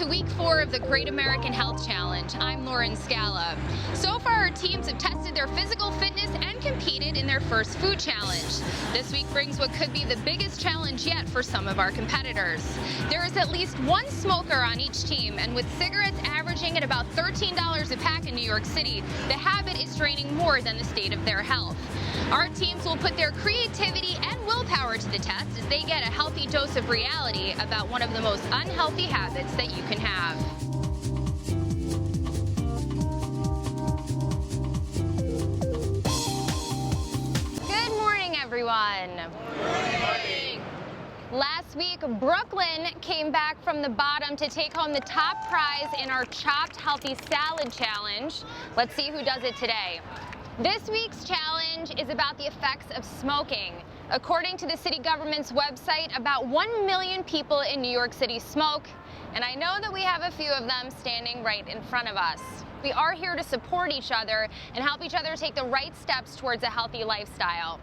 to week 4 of the Great American Health Challenge. I'm Lauren Scala. So far, our teams have tested their physical fitness and competed in their first food challenge. This week brings what could be the biggest challenge yet for some of our competitors. There is at least one smoker on each team, and with cigarettes averaging at about $13 a pack in New York City, the habit is draining more than the state of their health. Our teams will put their creativity and willpower to the test as they get a healthy dose of reality about one of the most unhealthy habits that you can have. Good morning, everyone. Good morning. Last week, Brooklyn came back from the bottom to take home the top prize in our Chopped Healthy Salad Challenge. Let's see who does it today. This week's challenge is about the effects of smoking. According to the city government's website, about 1 million people in New York City smoke, and I know that we have a few of them standing right in front of us. We are here to support each other and help each other take the right steps towards a healthy lifestyle.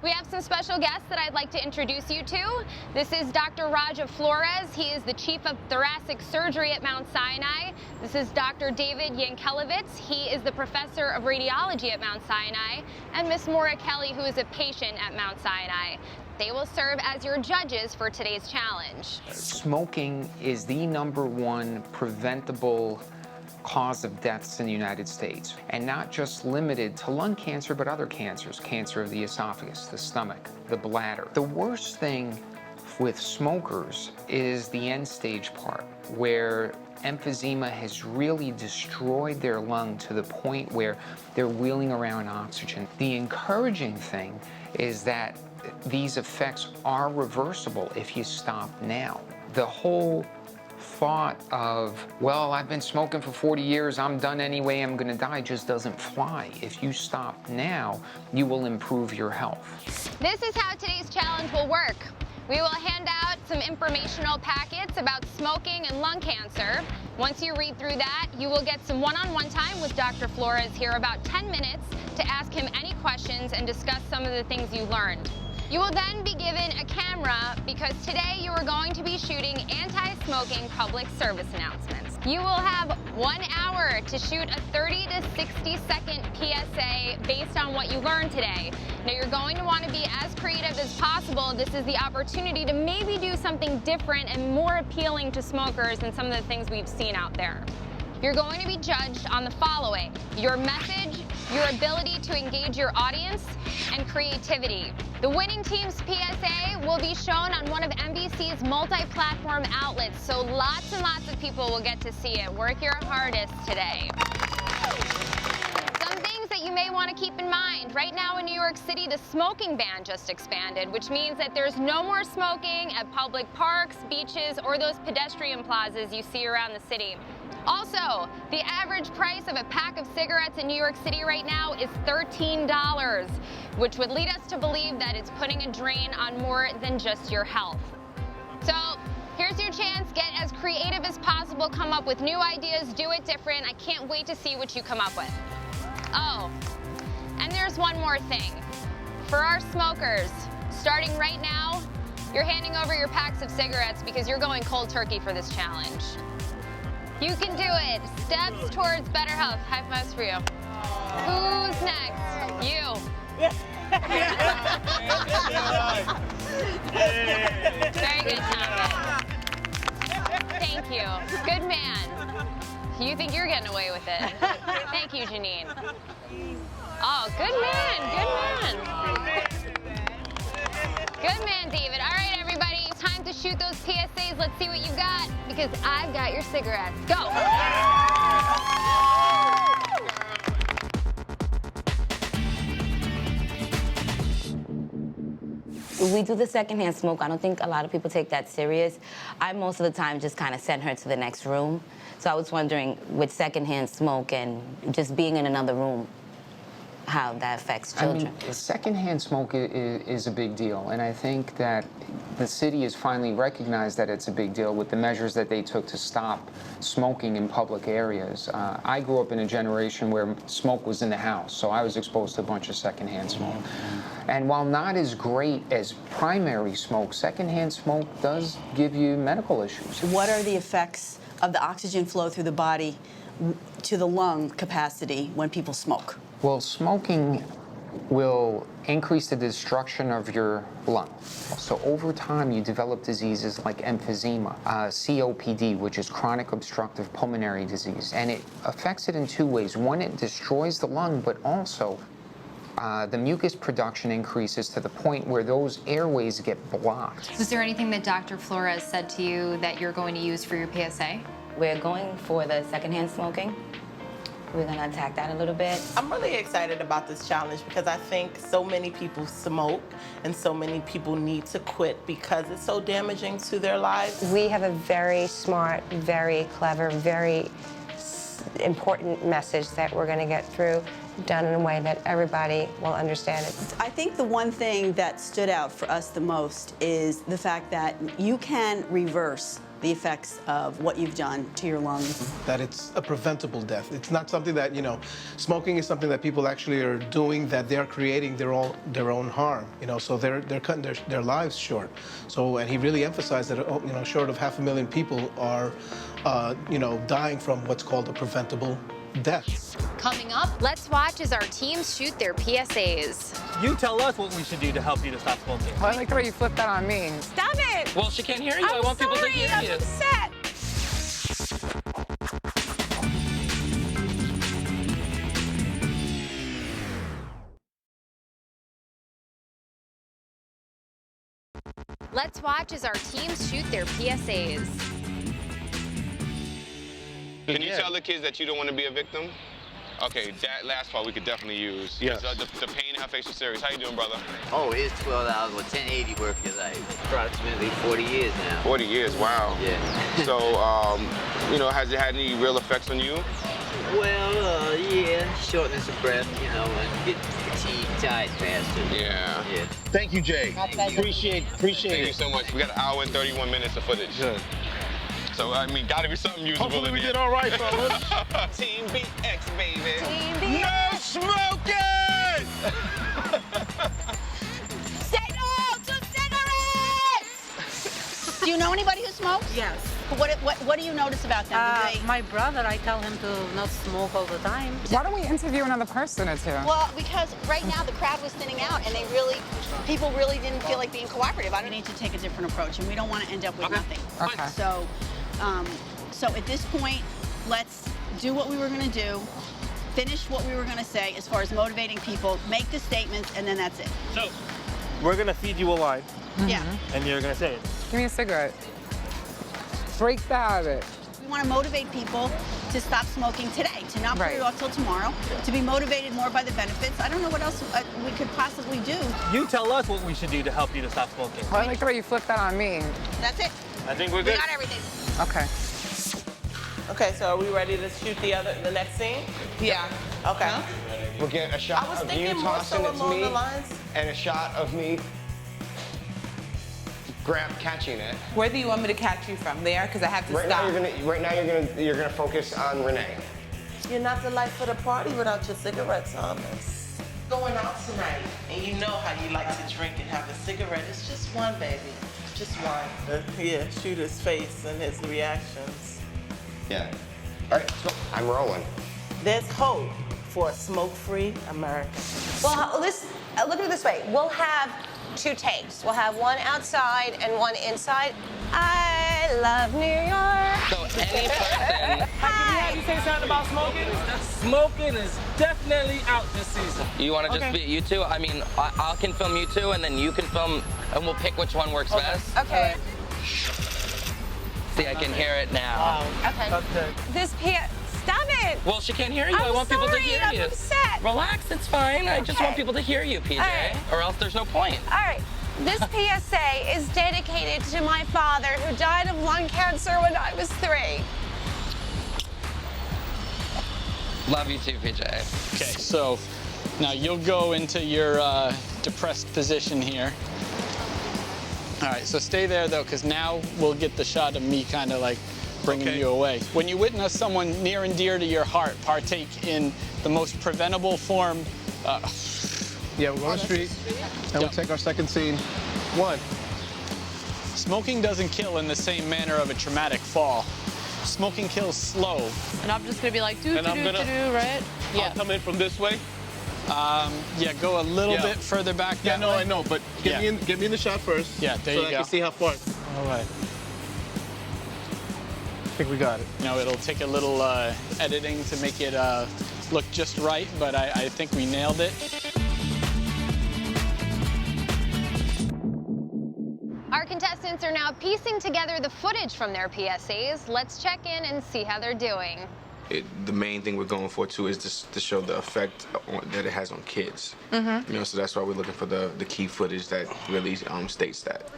We have some special guests that I'd like to introduce you to. This is Dr. Raja Flores. He is the Chief of Thoracic Surgery at Mount Sinai. This is Dr. David Yankelevitz. He is the Professor of Radiology at Mount Sinai. And Ms. Maura Kelly, who is a patient at Mount Sinai. They will serve as your judges for today's challenge. Smoking is the #1 preventable cause of deaths in the United States, and not just limited to lung cancer, but other cancers, cancer of the esophagus, the stomach, the bladder. The worst thing with smokers is the end stage part, where emphysema has really destroyed their lung to the point where they're wheeling around oxygen. The encouraging thing is that these effects are reversible if you stop now. The whole thought of, well, I've been smoking for 40 years, I'm done anyway, I'm gonna die, just doesn't fly. If you stop now, you will improve your health. This is how today's challenge will work. We will hand out some informational packets about smoking and lung cancer. Once you read through that, you will get some one-on-one time with Dr. Flores here, about 10 minutes, to ask him any questions and discuss some of the things you learned. You will then be given a camera because today you are going to be shooting anti-smoking public service announcements. You will have 1 hour to shoot a 30 to 60 second PSA based on what you learned today. Now you're going to want to be as creative as possible. This is the opportunity to maybe do something different and more appealing to smokers than some of the things we've seen out there. You're going to be judged on the following: your message, your ability to engage your audience, and creativity. The winning team's PSA will be shown on one of NBC's multi-platform outlets, so lots and lots of people will get to see it. Work your hardest today. Some things that you may want to keep in mind. Right now in New York City, the smoking ban just expanded, which means that there's no more smoking at public parks, beaches, or those pedestrian plazas you see around the city. Also, the average price of a pack of cigarettes in New York City right now is $13, which would lead us to believe that it's putting a drain on more than just your health. So, here's your chance. Get as creative as possible. Come up with new ideas. Do it different. I can't wait to see what you come up with. Oh, and there's one more thing. For our smokers, starting right now, you're handing over your packs of cigarettes because you're going cold turkey for this challenge. You can do it. Steps towards better health. High fives for you. Who's next? You. Very good, Thomas. Thank you. Good man. You think you're getting away with it. Thank you, Janine. Oh, good man. Good man. Good man, David. All right, everybody. Time to shoot those PSAs. Let's see what you got, because I've got your cigarettes. Go. We do the secondhand smoke. I don't think a lot of people take that serious. I most of the time just kind of send her to the next room. So I was wondering, with secondhand smoke and just being in another room, how that affects children. I mean, secondhand smoke is a big deal, and I think that the city has finally recognized that it's a big deal with the measures that they took to stop smoking in public areas. I grew up in a generation where smoke was in the house, so I was exposed to a bunch of secondhand smoke. And while not as great as primary smoke, secondhand smoke does give you medical issues. What are the effects of the oxygen flow through the body to the lung capacity when people smoke? Well, smoking will increase the destruction of your lung. So over time, you develop diseases like emphysema, COPD, which is chronic obstructive pulmonary disease. And it affects it in two ways. One, it destroys the lung, but also the mucus production increases to the point where those airways get blocked. Is there anything that Dr. Flores said to you that you're going to use for your PSA? We're going for the secondhand smoking. We're gonna attack that a little bit. I'm really excited about this challenge because I think so many people smoke and so many people need to quit because it's so damaging to their lives. We have a very smart, very clever, very important message that we're going to get through, done in a way that everybody will understand it. I think the one thing that stood out for us the most is the fact that you can reverse the effects of what you've done to your lungs. That it's a preventable death. It's not something that, smoking is something that people actually are doing, that they're creating their own harm, so they're cutting their lives short. So, and he really emphasized that, short of 500,000 people are, dying from what's called a preventable death. Coming up, let's watch as our teams shoot their PSAs. You tell us what we should do to help you to stop smoking. Well, I like the way you flipped that on me. Stop it! Well, she can't hear you. I want people to hear you. I'm upset. Let's watch as our teams shoot their PSAs. Can you tell the kids that you don't want to be a victim? Okay, that last part we could definitely use. Yes. The pain in her face was serious. How you doing, brother? Oh, it's 12 hours or 1080 worth of your life. Approximately 40 years now. 40 years, wow. Yeah. So, has it had any real effects on you? Well, yeah, shortness of breath, and get fatigued, tired faster. Yeah. Yeah. Thank you, Jay. Appreciate Thank it. you so much. We got an hour and 31 minutes of footage. Good. So, gotta be something usable Hopefully in we there. did all right, fellas. Team BX, baby. Team No smoking! Say no to cigarettes! Do you know anybody who smokes? Yes. What do you notice about them? Do they- My brother, I tell him to not smoke all the time. Why don't we interview another person or two? Well, because right now the crowd was thinning out, and people really didn't feel like being cooperative. I need to take a different approach, and we don't want to end up with nothing. Okay. So at this point, let's do what we were going to do, finish what we were going to say as far as motivating people, make the statements, and then that's it. So, we're going to feed you a line, Yeah. and you're going to say it. Give me a cigarette. Break the habit. We want to motivate people to stop smoking today, to not put it off till tomorrow, to be motivated more by the benefits. I don't know what else we could possibly do. You tell us what we should do to help you to stop smoking. Well, I like the way you flipped that on me. That's it. I think we're We good. got everything. Okay. Okay, so are we ready to shoot the next scene? Yeah. Okay. We'll get a shot I was of you thinking more tossing so it to along me the lines. and a shot of me catching it. Where do you want me to catch you from? There? Because I have to Right stop. now you're gonna focus on Renee. You're not the life of the party without your cigarettes, Thomas. Going out tonight, and you know how you like to drink and have a cigarette. It's just one, baby. Just one. Yeah, shoot his face and his reactions. Yeah. All right, let's go. I'm rolling. There's hope for a smoke-free America. Well, look at it this way. We'll have 2 tapes. We'll have one outside and one inside. I love New York. So any person... Can we have you say something about smoking? Smoking is definitely out this season. You want to just be you two? I mean, I can film you two, and then you can film, and we'll pick which one works best. Okay. See, I can hear it now. Okay. This stop it! Well, she can't hear you. I want people to hear you. I'm upset. Relax, it's fine. I just want people to hear you, PJ, right. or else there's no point. All right. This PSA is dedicated to my father who died of lung cancer when I was 3. Love you too, PJ. Okay, so now you'll go into your depressed position here. All right, so stay there though, because now we'll get the shot of me kind of like bringing you away. When you witness someone near and dear to your heart partake in the most preventable form. Yeah, we're going to the street, and we'll take our second scene. 1. Smoking doesn't kill in the same manner of a traumatic fall. smoking kills slow. And I'm just gonna be like, do, right? I'll come in from this way. Yeah, go a little bit further back. Yeah, no, I know, but get me in the shot first. Yeah, there you go. So I can see how far. All right. I think we got it. You know, it'll take a little editing to make it look just right, but I think we nailed it. Our contestants are now piecing together the footage from their PSAs. Let's check in and see how they're doing. The main thing we're going for too is just to show the effect that it has on kids. You know, so that's why we're looking for the key footage that really states that.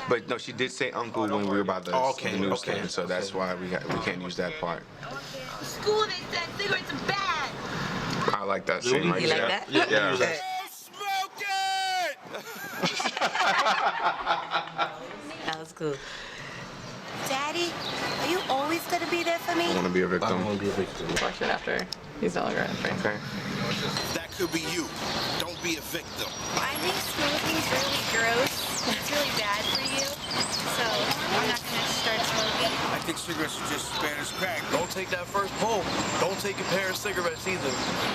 But no, she did say uncle when we were about the newsstand, so that's why we can't use that part. School, they said cigarettes are bad. I like that scene right You there. like that? Yeah. That was cool. Daddy, are you always gonna be there for me? I want to be a victim. I want to be a victim. Watch it after he's no longer in frame. Okay. That could be you. Don't be a victim. I think smoking's really gross. It's really bad for you. So I'm not gonna start smoking. I think cigarettes are just as bad as crack. Don't take that first pull. Don't take a pair of cigarettes either.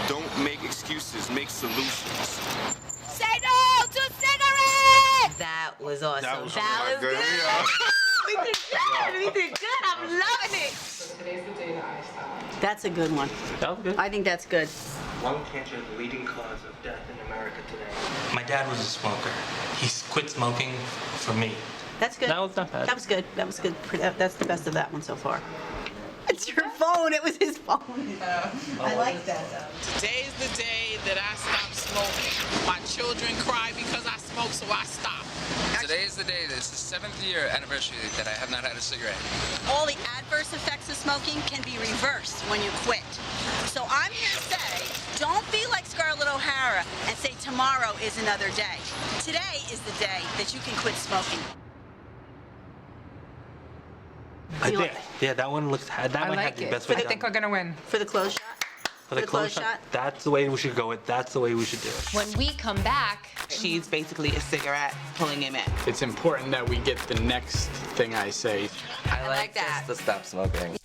Don't make excuses. Make solutions. Say no to cigarettes! That was awesome. That was good. We did good. We did good. I'm loving it. That's a good one. That was good. I think that's good. Lung cancer is the leading cause of death in America today. My dad was a smoker. He quit smoking for me. That's good. That was not bad. That was good. That was good. That's the best of that one so far. It's your phone. It was his phone. I like that, though. Today's the day that I stopped smoking. My children cry because I smoke, so I stop. Today is the day, this is the 7th year anniversary that I have not had a cigarette. All the adverse effects of smoking can be reversed when you quit. So I'm here to say, don't be like Scarlett O'Hara and say tomorrow is another day. Today is the day that you can quit smoking. I think, yeah, that one looks. That one had the best way. I think we're gonna win. For the close shot? For the close shot, that's the way we should go with. That's the way we should do it. When we come back, She's basically a cigarette pulling him in. It's important that we get the next thing I say. I like that. just to stop smoking.